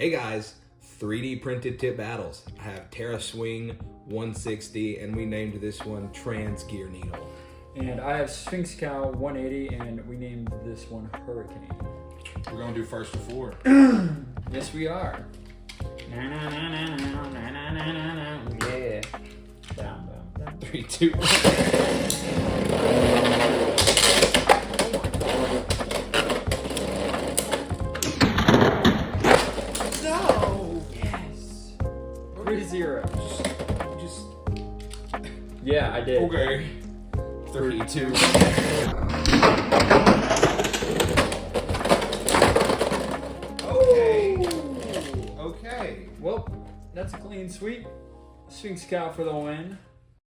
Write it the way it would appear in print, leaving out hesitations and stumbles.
Hey guys, 3D printed tip battles. I have Ptera Swing 160 and we named this one Trans Gear Needle. And I have Sphinx Cow 180 and we named this one Hurricane. We're gonna do first to four. Yes, we are. Yeah. Down, down, down. 3, 2, 1. No! Yes. 3-0. Just Yeah, I did. okay. 32. Okay. Well, that's a clean sweep. Sphinx Cow for the win.